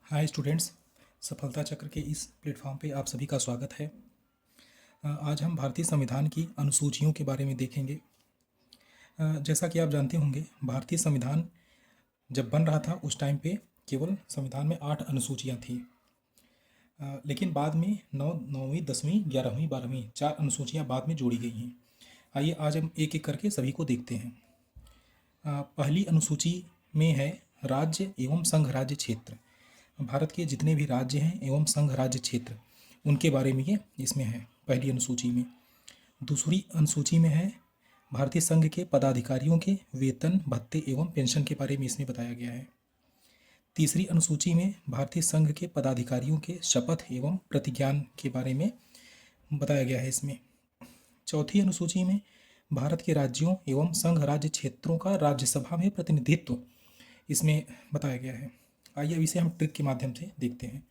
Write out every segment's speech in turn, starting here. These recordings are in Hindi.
हाय स्टूडेंट्स, सफलता चक्र के इस प्लेटफॉर्म पे आप सभी का स्वागत है। आज हम भारतीय संविधान की अनुसूचियों के बारे में देखेंगे। जैसा कि आप जानते होंगे, भारतीय संविधान जब बन रहा था उस टाइम पे केवल संविधान में 8 अनुसूचियाँ थी। लेकिन बाद में 9वीं 10वीं 11वीं 12वीं 4 अनुसूचियाँ बाद में जोड़ी गई हैं। आइए आज हम एक एक करके सभी को देखते हैं। पहली अनुसूची में है राज्य एवं संघ राज्य क्षेत्र। भारत के जितने भी राज्य हैं एवं संघ राज्य क्षेत्र उनके बारे में ये इसमें है पहली अनुसूची में। दूसरी अनुसूची में है भारतीय संघ के पदाधिकारियों के वेतन भत्ते एवं पेंशन के बारे में इसमें बताया गया है। तीसरी अनुसूची में भारतीय संघ के पदाधिकारियों के शपथ एवं प्रतिज्ञान के बारे में बताया गया है इसमें। चौथी अनुसूची में भारत के राज्यों एवं संघ राज्य क्षेत्रों का राज्यसभा में प्रतिनिधित्व इसमें बताया गया है। आइए अब इसे हम ट्रिक के माध्यम से देखते हैं।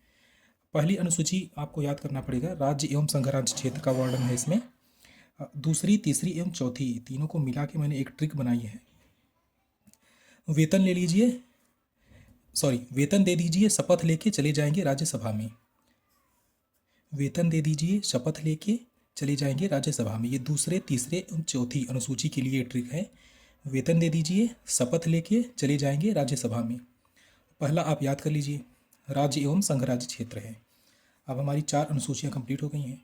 पहली अनुसूची आपको याद करना पड़ेगा, राज्य एवं संघ राज्य क्षेत्र का वर्णन है इसमें। दूसरी, तीसरी एवं चौथी तीनों को मिला के मैंने एक ट्रिक बनाई है। वेतन ले लीजिए, वेतन दे दीजिए, शपथ लेके चले जाएंगे राज्यसभा में। वेतन दे दीजिए, शपथ लेके चले जाएंगे राज्यसभा में। ये दूसरे, तीसरे एवं चौथी अनुसूची के लिए ट्रिक है। वेतन दे दीजिए, शपथ लेके चले जाएंगे राज्यसभा में। पहला आप याद कर लीजिए, राज्य एवं संघ राज्य क्षेत्र है। अब हमारी 4 अनुसूचियाँ कंप्लीट हो गई हैं।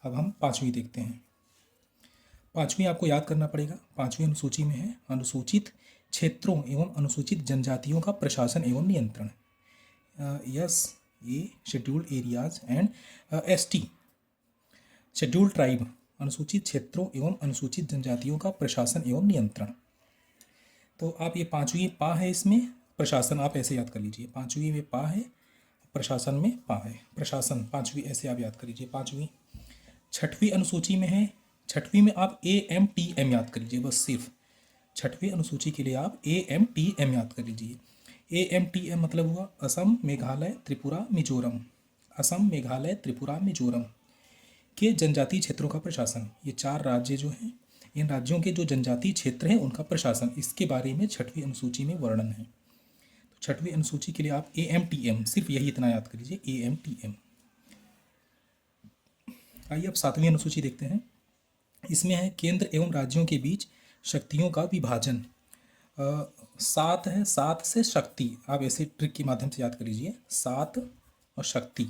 अब हम 5वीं देखते हैं। 5वीं आपको याद करना पड़ेगा। 5वीं अनुसूची में है अनुसूचित क्षेत्रों एवं अनुसूचित जनजातियों का प्रशासन एवं नियंत्रण। यस, ये scheduled areas and ST scheduled tribe, अनुसूचित क्षेत्रों एवं अनुसूचित जनजातियों का प्रशासन एवं नियंत्रण। तो आप ये 5वीं पा है, इसमें प्रशासन आप ऐसे याद कर लीजिए। 5वीं में पा है, प्रशासन में पा है। प्रशासन 5वीं ऐसे आप याद कर लीजिए 5वीं। 6वीं अनुसूची में है, 6वीं में आप AMTM याद कर लीजिए बस। सिर्फ 6वीं अनुसूची के लिए आप AMTM याद कर लीजिए। AMTM मतलब हुआ असम, मेघालय, त्रिपुरा, मिजोरम। असम, मेघालय, त्रिपुरा, मिजोरम के जनजातीय क्षेत्रों का प्रशासन। ये 4 राज्य जो हैं, इन राज्यों के जो जनजातीय क्षेत्र हैं उनका प्रशासन, इसके बारे में 6वीं अनुसूची में वर्णन है। तो 6वीं अनुसूची के लिए आप AMTM, सिर्फ यही इतना याद कर लीजिए, AMTM। आइए अब 7वीं अनुसूची देखते हैं। इसमें है केंद्र एवं राज्यों के बीच शक्तियों का विभाजन। 7 है, 7 से शक्ति, आप ऐसे ट्रिक के माध्यम से याद कर लीजिए, 7 और शक्ति।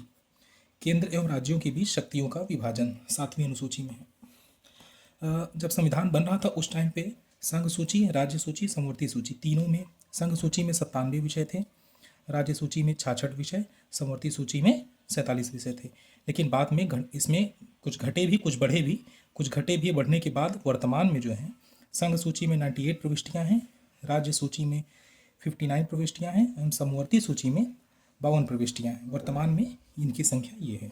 केंद्र एवं राज्यों के बीच शक्तियों का विभाजन 7वीं अनुसूची में है। जब संविधान बन रहा था उस टाइम पे संघ सूची, राज्य सूची, समवर्ती सूची तीनों में, संघ सूची में 97 विषय थे, राज्य सूची में 66 विषय, समवर्ती सूची में 47 विषय थे। लेकिन बाद में इसमें कुछ घटे भी कुछ बढ़े भी। कुछ घटे भी बढ़ने के बाद वर्तमान में जो है संघ सूची में 98 प्रविष्टियाँ हैं, राज्य सूची में 59 प्रविष्टियाँ हैं एवं समवर्ती सूची में 52 प्रविष्टियाँ हैं। वर्तमान में इनकी संख्या ये है।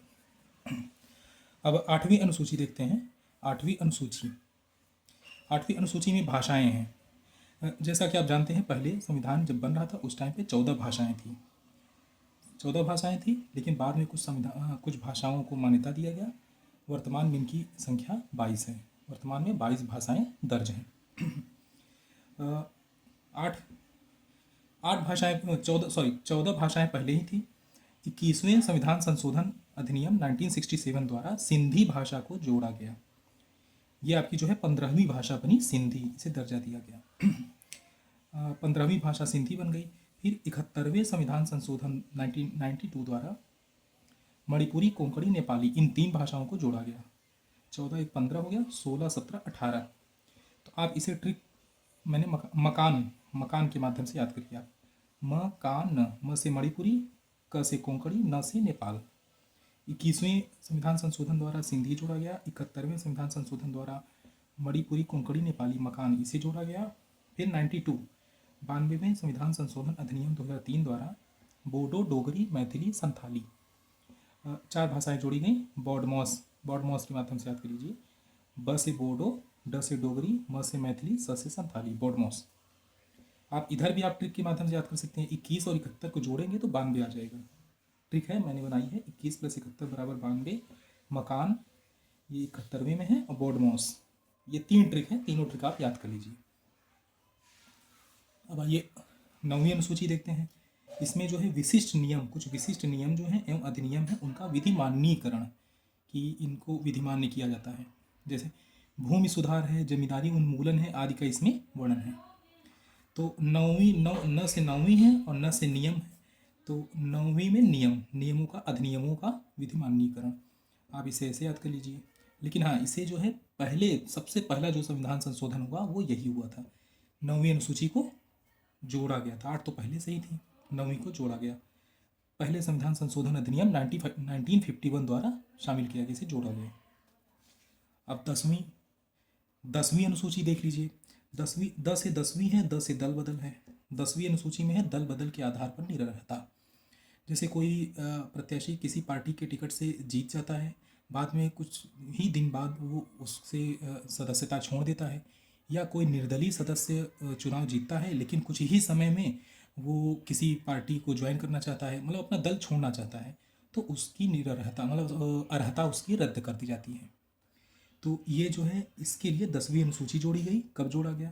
अब 8वीं अनुसूची देखते हैं। 8वीं अनुसूची में भाषाएं हैं। जैसा कि आप जानते हैं, पहले संविधान जब बन रहा था उस टाइम पे 14 भाषाएं थी। 14 भाषाएं थी, लेकिन बाद में कुछ भाषाओं को मान्यता दिया गया। वर्तमान में इनकी संख्या 22 है। वर्तमान में 22 भाषाएं दर्ज हैं। 14 भाषाएं पहले ही थी। 21वें संविधान संशोधन अधिनियम 1967 द्वारा सिंधी भाषा को जोड़ा गया। ये आपकी जो है 15वीं भाषा बनी सिंधी, इसे दर्जा दिया गया। 15वीं भाषा सिंधी बन गई। फिर 71वें संविधान संशोधन 1992 द्वारा मणिपुरी, कोंकणी, नेपाली, इन 3 भाषाओं को जोड़ा गया। 14 एक 15 हो गया, 16 17 18। तो आप इसे ट्रिक मैंने मकान के माध्यम से याद करिए आप। मकान, म से मणिपुरी, क से कोंकणी, न से नेपाल। 21वें संविधान संशोधन द्वारा सिंधी जोड़ा गया। 71वें संविधान संशोधन द्वारा मणिपुरी, कोंकणी, नेपाली, मकान, इसे जोड़ा गया। फिर 92वें संविधान संशोधन अधिनियम 2003 द्वारा बोडो, डोगरी, मैथिली, संथाली 4 भाषाएं जोड़ी गई। बॉडमॉस के माध्यम से याद कर लीजिए। ब से बोडो, ड से डोगरी, म से मैथिली, स से संथाली, बॉडमॉस। आप इधर भी आप ट्रिक के माध्यम से याद कर सकते हैं। 21 और 71 को जोड़ेंगे तो 92 आ जाएगा। ट्रिक है, मैंने बनाई है। 21 + 71 = 92। मकान ये 71वें में है और बॉडमॉस, ये 3 ट्रिक हैं। तीनों ट्रिक आप याद कर लीजिए। अब आइए 9वीं अनुसूची देखते हैं। इसमें जो है विशिष्ट नियम, कुछ विशिष्ट नियम जो हैं एवं अधिनियम है उनका विधिमान्यीकरण, कि इनको विधिमान्य किया जाता है। जैसे भूमि सुधार है, जमींदारी उन्मूलन है आदि का इसमें वर्णन है। तो नौवीं न से नौवीं है और न से नियम है। तो नौवीं में नियम, नियमों का, अधिनियमों का विधिमान्यीकरण, आप इसे ऐसे याद कर लीजिए। लेकिन हाँ, इसे जो है पहले, सबसे पहला जो संविधान संशोधन हुआ वो यही हुआ था, नौवीं अनुसूची को जोड़ा गया था। 8 तो पहले से ही थी, 9वीं को जोड़ा गया। पहले संविधान संशोधन अधिनियम 1951 द्वारा शामिल किया गया, इसे जोड़ा गया। अब 10वीं अनुसूची देख लीजिए। 10 से 10वीं है, 10 से दल बदल है। 10वीं अनुसूची में है दल बदल के आधार पर निरर्हता। जैसे कोई प्रत्याशी किसी पार्टी के टिकट से जीत जाता है, बाद में कुछ ही दिन बाद वो उससे सदस्यता छोड़ देता है, या कोई निर्दलीय सदस्य चुनाव जीतता है लेकिन कुछ ही समय में वो किसी पार्टी को ज्वाइन करना चाहता है, मतलब अपना दल छोड़ना चाहता है, तो उसकी निरर्हता, मतलब अर्हता उसकी रद्द कर दी जाती है। तो ये जो है, इसके लिए 10वीं अनुसूची जोड़ी गई। कब जोड़ा गया?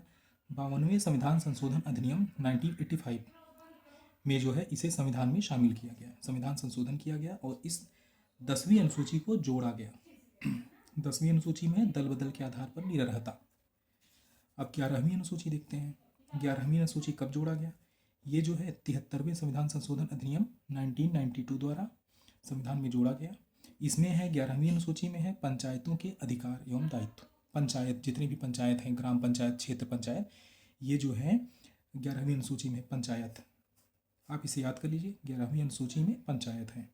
52वें संविधान संशोधन अधिनियम 1985 में जो है इसे संविधान में शामिल किया गया, संविधान संशोधन किया गया और इस 10वीं अनुसूची को जोड़ा गया। 10वीं अनुसूची में दल बदल के आधार पर निरर्हता। अब 11वीं अनुसूची देखते हैं। 11वीं अनुसूची कब जोड़ा गया? ये जो है 73वें संविधान संशोधन अधिनियम 1992 द्वारा संविधान में जोड़ा गया। इसमें है, 11वीं अनुसूची में है पंचायतों के अधिकार एवं दायित्व। पंचायत, जितनी भी पंचायत हैं, ग्राम पंचायत, क्षेत्र पंचायत, ये जो है 11वीं अनुसूची में पंचायत, आप इसे याद कर लीजिए, 11वीं अनुसूची में पंचायत है।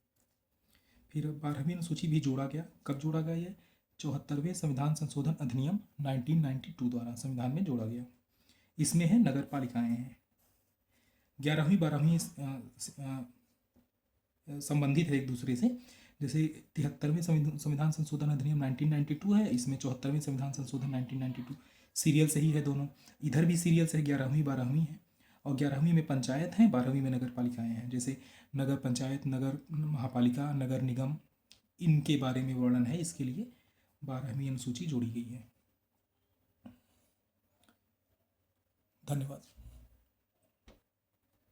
फिर 12वीं अनुसूची भी जोड़ा गया। कब जोड़ा गया? ये 74वें संविधान संशोधन अधिनियम 1992 द्वारा संविधान में जोड़ा गया। इसमें है नगर पालिकाएँ हैं। 11वीं 12वीं संबंधित है एक दूसरे से। जैसे 73वें संविधान संशोधन अधिनियम 1992 है, इसमें 74वें संविधान संशोधन 1992 सीरियल से ही है दोनों। इधर भी सीरियल से 11वीं 12वीं है, और 11वीं में पंचायत हैं, 12वीं में नगर पालिकाएँ हैं। जैसे नगर पंचायत, नगर महापालिका, नगर निगम, इनके बारे में वर्णन है, इसके लिए 12वीं अनुसूची जोड़ी गई है। धन्यवाद।